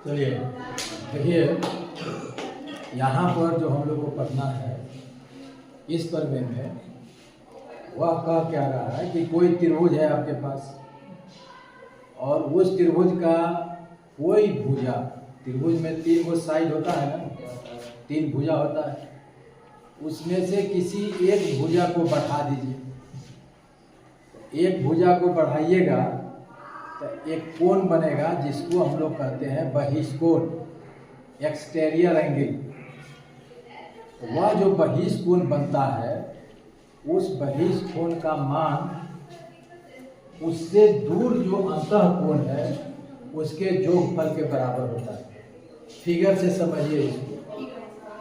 चलिए देखिए, यहाँ पर जो हम लोग को पढ़ना है इस पर्वे में वह कह क्या रहा है कि कोई त्रिभुज है आपके पास और उस त्रिभुज का कोई भुजा, त्रिभुज में 3 गो साइड होता है ना, 3 भुजा होता है, उसमें से किसी एक भुजा को बढ़ा दीजिए। एक भुजा को बढ़ाइएगा तो एक कोण बनेगा जिसको हम लोग कहते हैं बहिष्कोण, एक्सटेरियर एंगल। तो वह जो बहिष्कोण बनता है उस बहिष्कोण का मान उससे दूर जो अंतःकोण है उसके जोगफल के बराबर होता है। फिगर से समझिए इसको।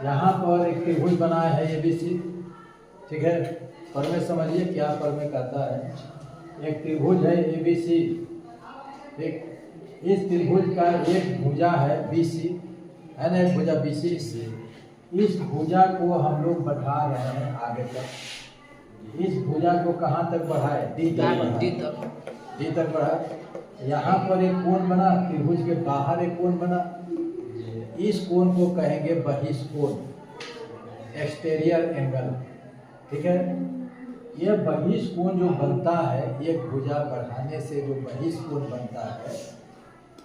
यहाँ पर एक त्रिभुज बनाया है ABC, ठीक है। पर में समझिए क्या पर में कहता है। एक त्रिभुज है ABC, एक इस त्रिभुज का एक भुजा है BC, है ना, एक भुजा BC। इस भुजा को हम लोग बढ़ा रहे हैं आगे तक। इस भुजा को कहाँ तक बढ़ाए? D तक बढ़ाए। यहाँ पर एक कोण बना, त्रिभुज के बाहर एक कोण बना, इस कोण को कहेंगे बहिष्कोण, एक्सटेरियर एंगल, ठीक है। यह बहिष्कोण जो बनता है, एक भुजा बढ़ाने से जो बहिष्कोण बनता है,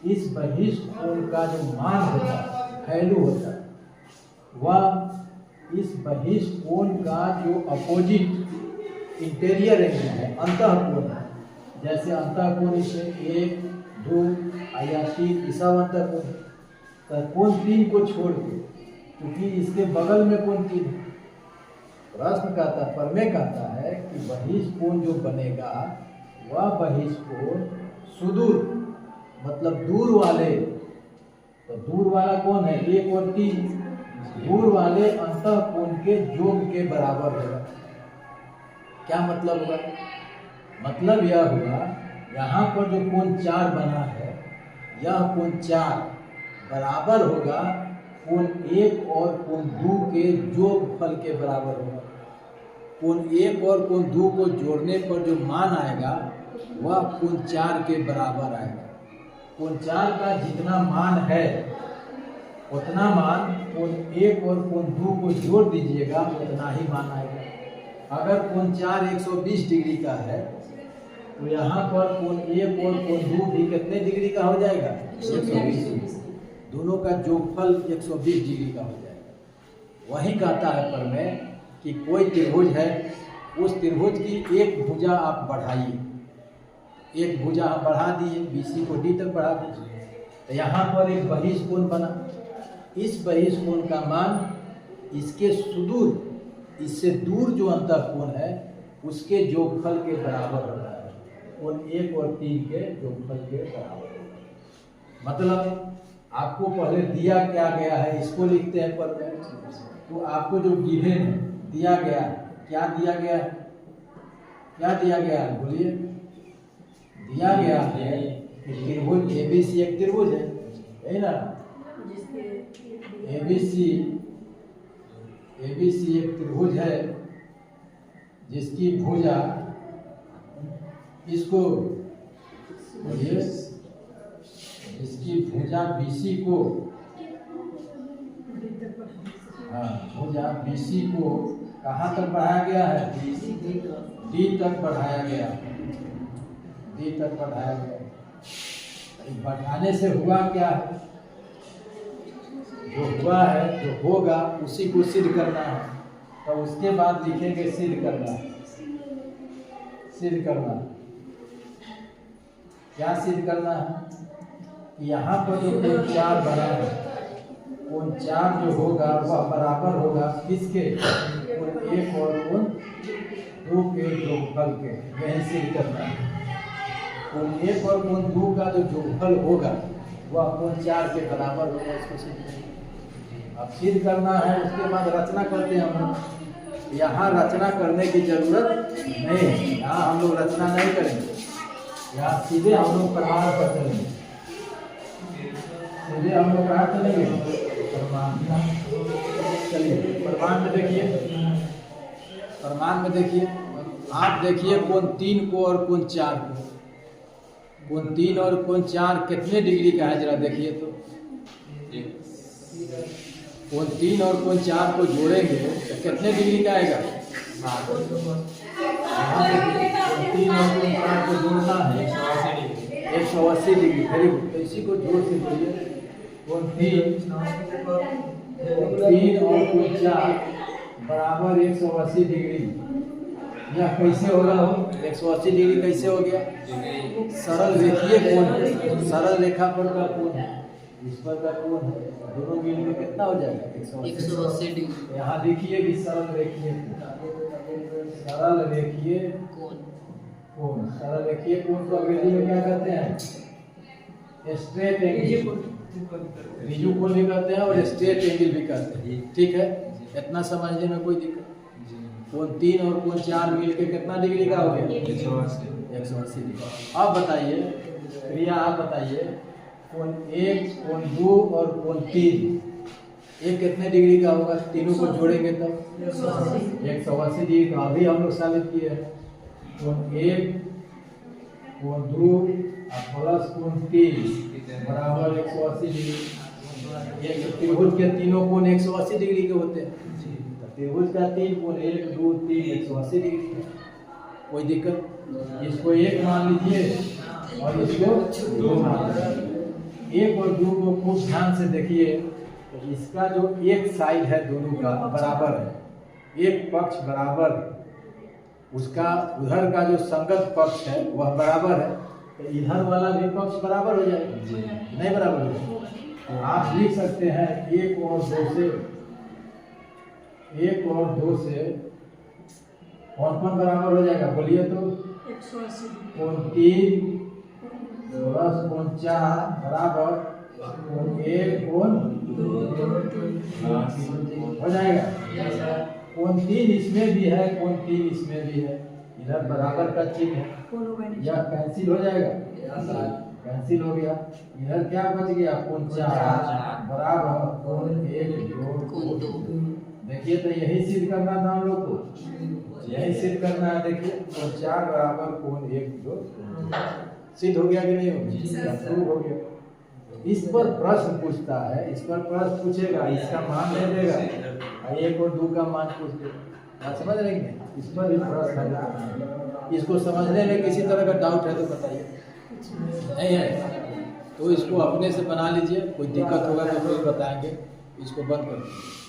इस बहिष्कोण का जो मान होता है, वैल्यू होता है, वह इस बहिष्कोण का जो अपोजिट इंटीरियर एंगल है, अंतःकोण है। जैसे अंतःकोण इसे 1, 2 या 3 ये सब अंतःकोण। तो कोण 3 को छोड़ के, क्योंकि इसके बगल में कोण 3 है, प्रश्न कहता है, प्रमेय कहता है कि बहिष्कोण जो बनेगा वह बहिष्कोण सुदूर, मतलब दूर वाले, तो दूर वाला कौन है? 1 और 3, दूर वाले अंतःकोण के योग के बराबर होगा। क्या मतलब हुआ? मतलब यह हुआ, यहाँ पर जो कोण 4 बना है, यह कोण 4 बराबर होगा कोण 1 और कोण 2 के योगफल के बराबर होगा। कोण 1 और कोण 2 को जोड़ने पर जो मान आएगा वह कोण 4 के बराबर आएगा। कोण 4 का जितना मान है उतना मान कोण 1 और कोण 2 को जोड़ दीजिएगा, उतना ही मान आएगा। अगर कोण 4 120 डिग्री का है तो यहाँ पर कोण 1 और कोण 2 भी कितने डिग्री का हो जाएगा? 120। दोनों का जोगफल 120 डिग्री का हो जाएगा। वही कहता है पर में कि कोई त्रिभुज है, उस त्रिभुज की एक भुजा आप बढ़ाइए। एक भुजा आप बढ़ा दिए, BC को D तक बढ़ा दीजिए, तो यहाँ पर एक बहिष्कोण बना। इस बहिष्कोण का मान इसके सुदूर, इससे दूर जो अंतःकोण है उसके जोगफल के बराबर होता है। कोण 1 और 3 के जोगफल के बराबर होता है। मतलब आपको पहले दिया क्या गया है इसको लिखते हैं पर में, तो आपको जो गिवन दिया गया है, क्या दिया गया है? क्या दिया गया है? बोलिए। दिया गया है कि त्रिभुज ABC एक त्रिभुज है, यही ना। ABC एक त्रिभुज है जिसकी भुजा, इसको बोलिए, इसकी भुजा BC को, हाँ, भुजा BC को कहाँ तक बढ़ाया गया है? D तक बढ़ाया गया, D तक बढ़ाया गया। बढ़ाने से हुआ क्या है? जो हुआ है, जो होगा उसी को सिद्ध करना है। तो उसके बाद लिखेंगे सिद्ध करना। सिद्ध करना क्या सिद्ध करना है? यहाँ पर जो कोण 4 बना है, कोण 4 जो होगा वह बराबर होगा किसके? कोण 1 और कोण 2 के जोगफल के। यही सिद्ध करना है। कोण 1 और कोण 2 का जो जोगफल होगा वह कोण 4 के बराबर होगा, इसको सिद्ध करना। अब सिद्ध करना है, उसके बाद रचना करते हैं हम लोग। यहाँ रचना करने की जरूरत नहीं है, यहाँ हम लोग रचना नहीं करेंगे, यहाँ सीधे हम लोग प्रमाण पर चलेंगे। सीधे हम लोग कहाँ चलेंगे? प्रमाण। चलिए प्रमाण में देखिए, प्रमाण में देखिए, आप देखिए कोण 3 को और कोण 4 को। कोण 3 और कोण 4 कितने डिग्री का है जरा देखिए तो। कोण 3 और कोण 4 को जोड़ेंगे तो कितने डिग्री का आएगा? 3 और कोण 4 को जोड़ना है 180 डिग्री। Very good. तो इसी को जोड़ से जोड़िए। कोण 3 और कोण 4 बराबर 180 डिग्री। यह कैसे होगा? 180 डिग्री कैसे हो गया? सरल रेखीय कोण, सरल रेखा पर का कोण है, इस पर का कोण है, दोनों मिल के कितना हो जाएगा? 180 डिग्री। यहाँ देखिए कि सरल रेखीय कोण, सरल रेखीय कोण को अंग्रेजी में क्या कहते हैं? स्ट्रेट एंगल, रिजु कोण भी कहते हैं और स्ट्रेट एंगल भी कहते हैं। ठीक है, इतना समझने में कोई दिक्कत? कोण 3 और कोण 4 मिल के कितना डिग्री का हो गया? 180 डिग्री। अब बताइए क्रिया, आप बताइए कोण 1, कोण 2 और कोण 3 ये कितने डिग्री का होगा? तीनों को जोड़ेंगे तो 180 डिग्री का। अभी हम लोग साबित किए हैं। कोण 1, कोण 2 प्लस कोण 3 बराबर 180 डिग्री। एक त्रिभुज के तीनों कोण 180 डिग्री के होते हैं। त्रिभुज का 3 कोण 1, 2, 3 180 डिग्री। कोई दिक्कत? इसको 1 मान लीजिए और इसको 2 मान लीजिए। 1 और 2 को खूब ध्यान से देखिए। तो इसका जो एक साइड है दोनों का बराबर है, एक पक्ष बराबर, उसका उधर का जो संगत पक्ष है वह बराबर है, तो इधर वाला भी पक्ष बराबर हो जाएगा। नहीं बराबर हो जाएगा तो आप लिख सकते हैं 1 और 2 से कौन कौन बराबर हो जाएगा? बोलिए तो। 180। कोण 3 प्लस कोण 4 बराबर कोण 1 कोण 2 हो जाएगा। कोण 3 इसमें भी है, कोण 3 इसमें भी है, इधर बराबर का चिन्ह है, यह कैंसिल हो जाएगा। कैंसिल हो गया। इधर क्या बच गया? कोण 4 बराबर कोण 1 2। देखिए तो यही सिद्ध करना था हम लोग को, यही सिद्ध करना है। देखिए कोण 4 बराबर कोण 1 2 सिद्ध हो गया कि नहीं हो गया? हो गया। इस पर प्रश्न पूछता है, इस पर प्रश्न पूछेगा, इसका मान नहीं देगा, 1 और 2 का मान पूछ देगा। आप समझ रहे हैं? इस पर भी प्रश्न है। इसको समझने में किसी तरह का डाउट है तो बताइए। नहीं है तो इसको अपने से बना लीजिए, कोई दिक्कत होगा तो फिर बताएंगे। इसको बंद कर दीजिए।